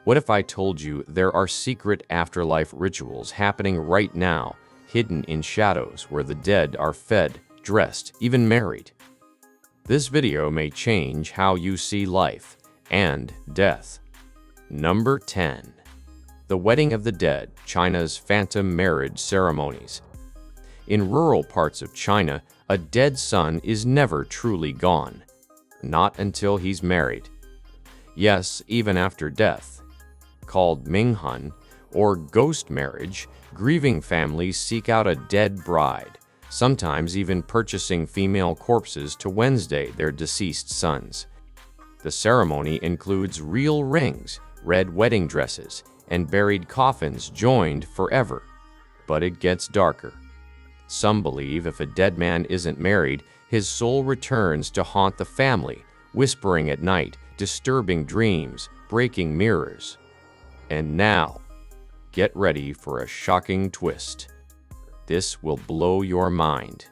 What if I told you there are secret afterlife rituals happening right now, hidden in shadows where the dead are fed, dressed, even married? This video may change how you see life and death. Number 10. The Wedding of the Dead, China's Phantom Marriage Ceremonies. In rural parts of China, a dead son is never truly gone. Not until he's married. Yes, even after death. Called Minghun, or ghost marriage, grieving families seek out a dead bride, sometimes even purchasing female corpses to Wednesday their deceased sons. The ceremony includes real rings, red wedding dresses, and buried coffins joined forever. But it gets darker. Some believe if a dead man isn't married, his soul returns to haunt the family, whispering at night, disturbing dreams, breaking mirrors. And now, get ready for a shocking twist. This will blow your mind.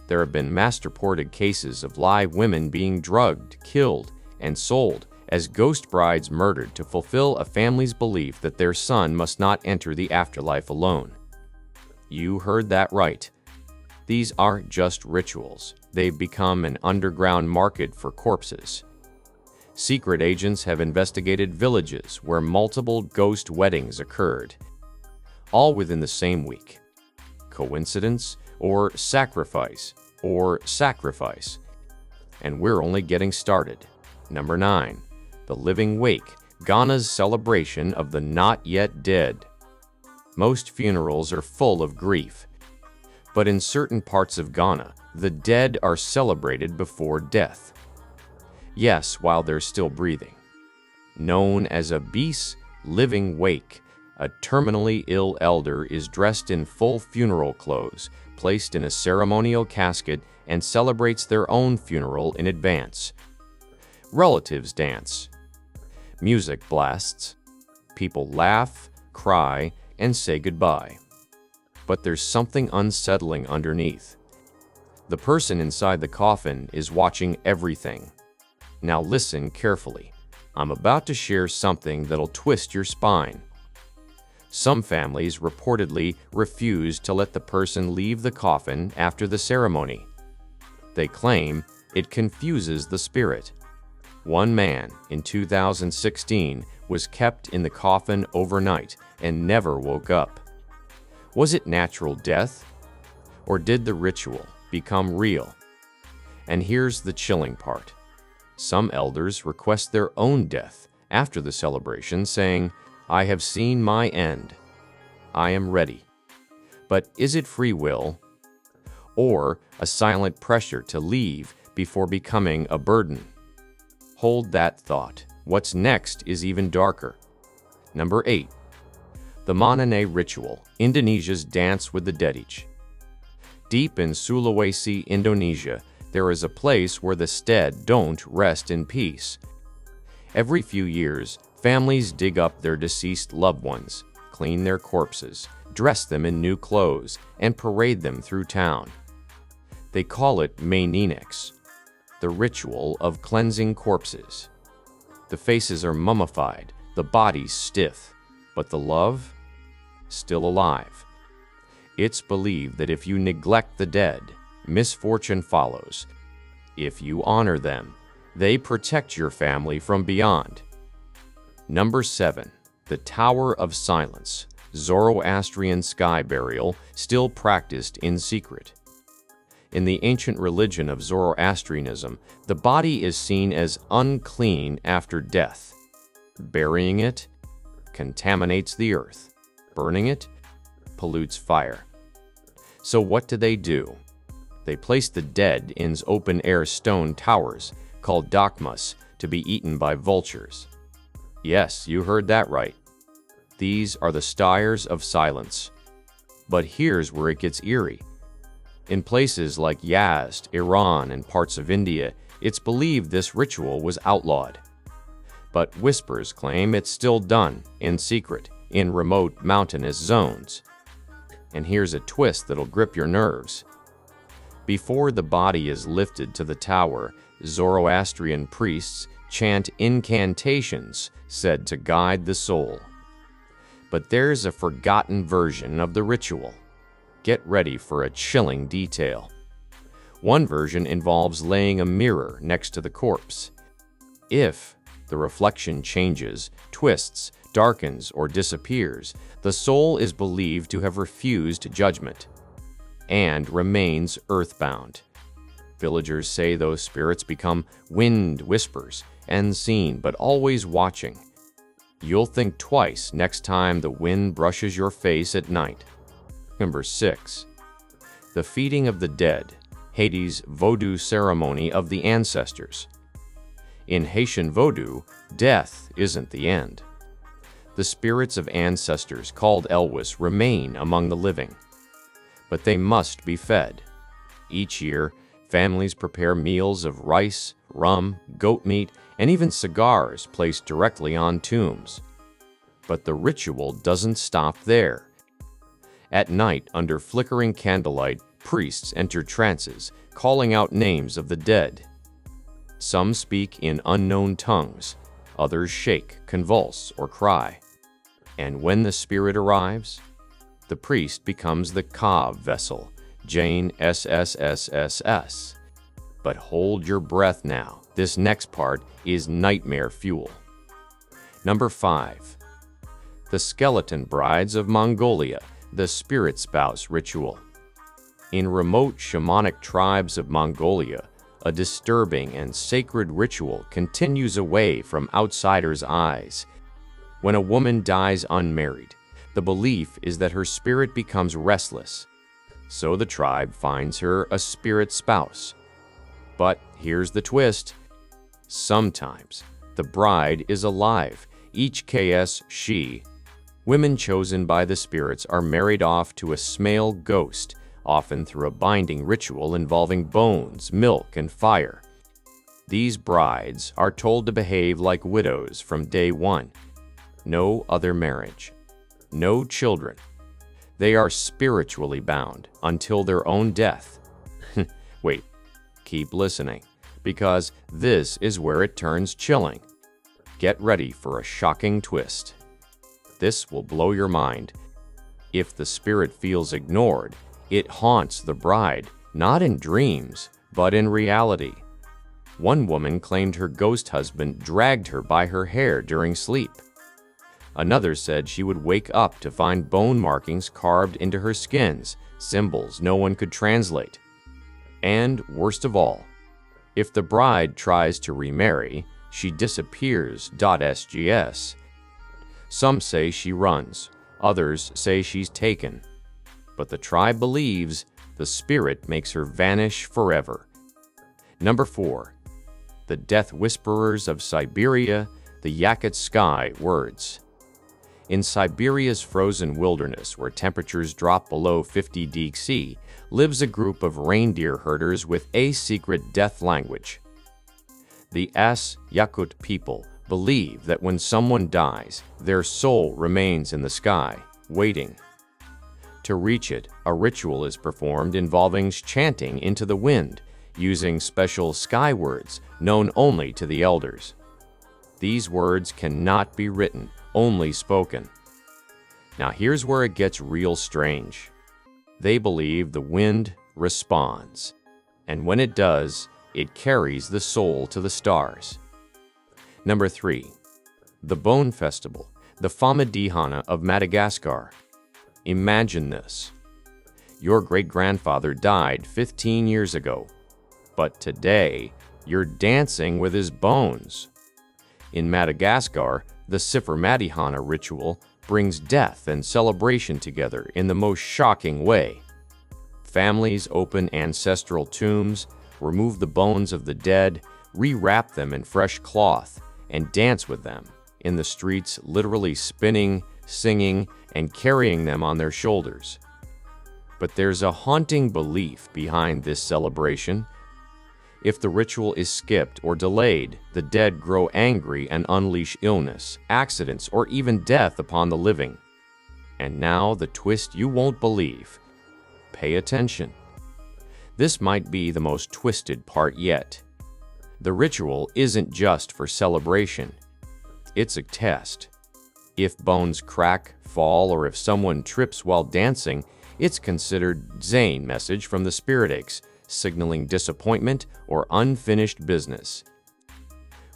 There have been mass-reported cases of live women being drugged, killed, and sold as ghost brides murdered to fulfill a family's belief that their son must not enter the afterlife alone. You heard that right. These aren't just rituals. They've become an underground market for corpses. Secret agents have investigated villages where multiple ghost weddings occurred, all within the same week. Coincidence or sacrifice or sacrifice? And we're only getting started. Number 9. The Living Wake, Ghana's celebration of the not yet dead. Most funerals are full of grief, but in certain parts of Ghana, the dead are celebrated before death. Yes, while they're still breathing. Known as a Bis living wake, a terminally ill elder is dressed in full funeral clothes, placed in a ceremonial casket, and celebrates their own funeral in advance. Relatives dance. Music blasts. People laugh, cry, and say goodbye. But there's something unsettling underneath. The person inside the coffin is watching everything. Now listen carefully. I'm about to share something that'll twist your spine. Some families reportedly refuse to let the person leave the coffin after the ceremony. They claim it confuses the spirit. One man in 2016 was kept in the coffin overnight and never woke up. Was it natural death? Or did the ritual become real? And here's the chilling part. Some elders request their own death after the celebration, saying, "I have seen my end. I am ready." But is it free will? Or a silent pressure to leave before becoming a burden? Hold that thought. What's next is even darker. Number 8. The Manene Ritual, Indonesia's Dance with the Dead. Deep in Sulawesi, Indonesia, there is a place where the dead don't rest in peace. Every few years, families dig up their deceased loved ones, clean their corpses, dress them in new clothes, and parade them through town. They call it Manenix, the ritual of cleansing corpses. The faces are mummified, the bodies stiff, but the love? Still alive. It's believed that if you neglect the dead, misfortune follows. If you honor them, they protect your family from beyond. Number 7. The Tower of Silence, Zoroastrian sky burial, still practiced in secret. In the ancient religion of Zoroastrianism, the body is seen as unclean after death. Burying it contaminates the earth. Burning it pollutes fire. So what do? They place the dead in open-air stone towers, called dakmas, to be eaten by vultures. Yes, you heard that right. These are the stars of silence. But here's where it gets eerie. In places like Yazd, Iran, and parts of India, it's believed this ritual was outlawed. But whispers claim it's still done, in secret, in remote mountainous zones. And here's a twist that'll grip your nerves. Before the body is lifted to the tower, Zoroastrian priests chant incantations said to guide the soul. But there's a forgotten version of the ritual. Get ready for a chilling detail. One version involves laying a mirror next to the corpse. If the reflection changes, twists, darkens, or disappears, the soul is believed to have refused judgment and remains earthbound. Villagers say those spirits become wind whispers, unseen but always watching. You'll think twice next time the wind brushes your face at night. Number 6. The feeding of the dead, Haiti's Vodou ceremony of the ancestors. In Haitian Vodou, death isn't the end. The spirits of ancestors called Elwes remain among the living, but they must be fed. Each year, families prepare meals of rice, rum, goat meat, and even cigars placed directly on tombs. But the ritual doesn't stop there. At night, under flickering candlelight, priests enter trances, calling out names of the dead. Some speak in unknown tongues, others shake, convulse, or cry. And when the spirit arrives, the priest becomes the Kav vessel, Jane SSSSS. But hold your breath now. This next part is nightmare fuel. Number 5. The skeleton brides of Mongolia, the spirit spouse ritual. In remote shamanic tribes of Mongolia, a disturbing and sacred ritual continues away from outsiders' eyes. When a woman dies unmarried, the belief is that her spirit becomes restless, so the tribe finds her a spirit spouse. But here's the twist. Sometimes the bride is alive, each KS she. Women chosen by the spirits are married off to a smale ghost, often through a binding ritual involving bones, milk, and fire. These brides are told to behave like widows from day one. No other marriage. No children. They are spiritually bound until their own death. Wait, keep listening, because this is where it turns chilling. Get ready for a shocking twist. This will blow your mind. If the spirit feels ignored, it haunts the bride, not in dreams, but in reality. One woman claimed her ghost husband dragged her by her hair during sleep. Another said she would wake up to find bone markings carved into her skins, symbols no one could translate. And worst of all, if the bride tries to remarry, she disappears. SGS. Some say she runs, others say she's taken. But the tribe believes the spirit makes her vanish forever. Number 4. The death whisperers of Siberia, the Yakutskaya words. In Siberia's frozen wilderness, where temperatures drop below 50 degrees C, lives a group of reindeer herders with a secret death language. The Yakut people believe that when someone dies, their soul remains in the sky, waiting. To reach it, a ritual is performed involving chanting into the wind, using special sky words known only to the elders. These words cannot be written, only spoken. Now here's where it gets real strange. They believe the wind responds, and when it does, it carries the soul to the stars. Number 3. The Bone Festival, the Famadihana of Madagascar. Imagine this. Your great-grandfather died 15 years ago, but today you're dancing with his bones. In Madagascar, the Sifirmadihana ritual brings death and celebration together in the most shocking way. Families open ancestral tombs, remove the bones of the dead, rewrap them in fresh cloth, and dance with them in the streets, literally spinning, singing, and carrying them on their shoulders. But there's a haunting belief behind this celebration. If the ritual is skipped or delayed, the dead grow angry and unleash illness, accidents, or even death upon the living. And now the twist you won't believe. Pay attention. This might be the most twisted part yet. The ritual isn't just for celebration. It's a test. If bones crack, fall, or if someone trips while dancing, it's considered Zane message from the spirit eggs, signaling disappointment or unfinished business.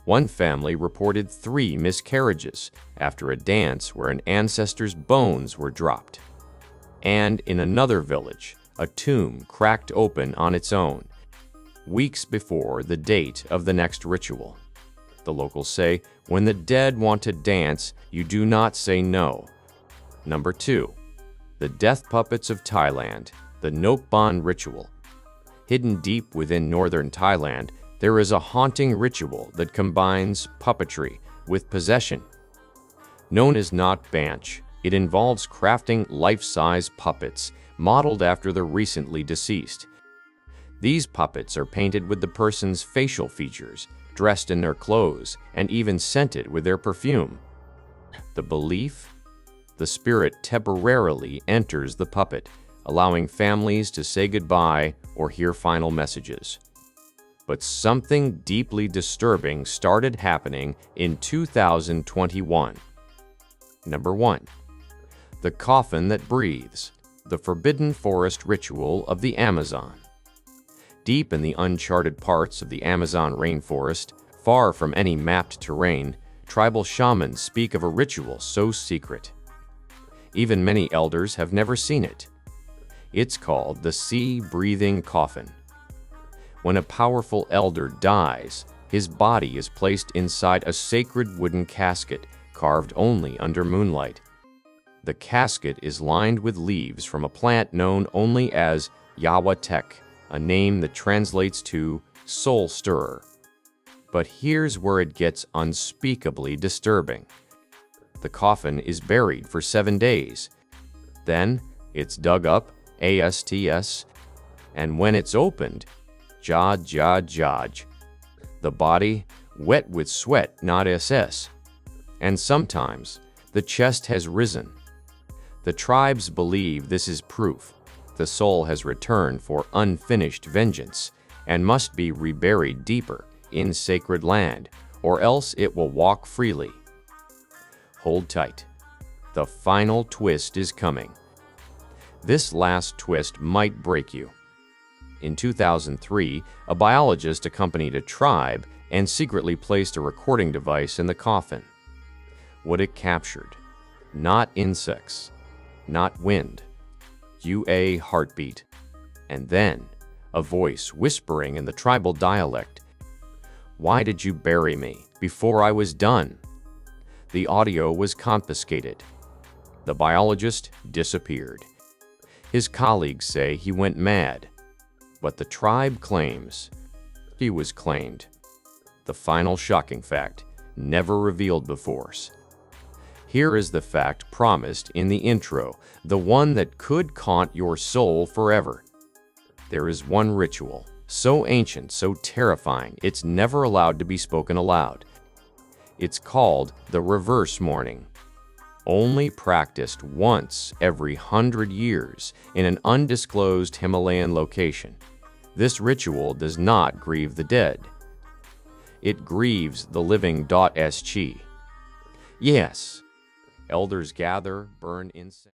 One family reported 3 miscarriages after a dance where an ancestor's bones were dropped. And in another village, a tomb cracked open on its own, weeks before the date of the next ritual. The locals say, when the dead want to dance, you do not say no. Number 2. The death puppets of Thailand, the Nopban ritual. Hidden deep within northern Thailand, there is a haunting ritual that combines puppetry with possession. Known as Not Banch, it involves crafting life-size puppets modeled after the recently deceased. These puppets are painted with the person's facial features, dressed in their clothes, and even scented with their perfume. The belief? The spirit temporarily enters the puppet, allowing families to say goodbye or hear final messages. But something deeply disturbing started happening in 2021. Number 1. The coffin that breathes, the forbidden forest ritual of the Amazon. Deep in the uncharted parts of the Amazon rainforest, far from any mapped terrain, tribal shamans speak of a ritual so secret. Even many elders have never seen it. It's called the sea-breathing coffin. When a powerful elder dies, his body is placed inside a sacred wooden casket carved only under moonlight. The casket is lined with leaves from a plant known only as Yawatek, a name that translates to soul stirrer. But here's where it gets unspeakably disturbing. The coffin is buried for 7 days. Then it's dug up, ASTS, and when it's opened, Jaj. The body, wet with sweat, not SS. And sometimes, the chest has risen. The tribes believe this is proof the soul has returned for unfinished vengeance and must be reburied deeper in sacred land, or else it will walk freely. Hold tight. The final twist is coming. This last twist might break you. In 2003, a biologist accompanied a tribe and secretly placed a recording device in the coffin. What it captured: not insects, not wind, a heartbeat, and then a voice whispering in the tribal dialect, "Why did you bury me before I was done?" The audio was confiscated. The biologist disappeared. His colleagues say he went mad, but the tribe claims he was claimed. The final shocking fact, never revealed before. Here is the fact promised in the intro, the one that could haunt your soul forever. There is one ritual, so ancient, so terrifying, it's never allowed to be spoken aloud. It's called the reverse mourning. Only practiced once every 100 years in an undisclosed Himalayan location. This ritual does not grieve the dead. It grieves the living. Yes. Elders gather, burn incense.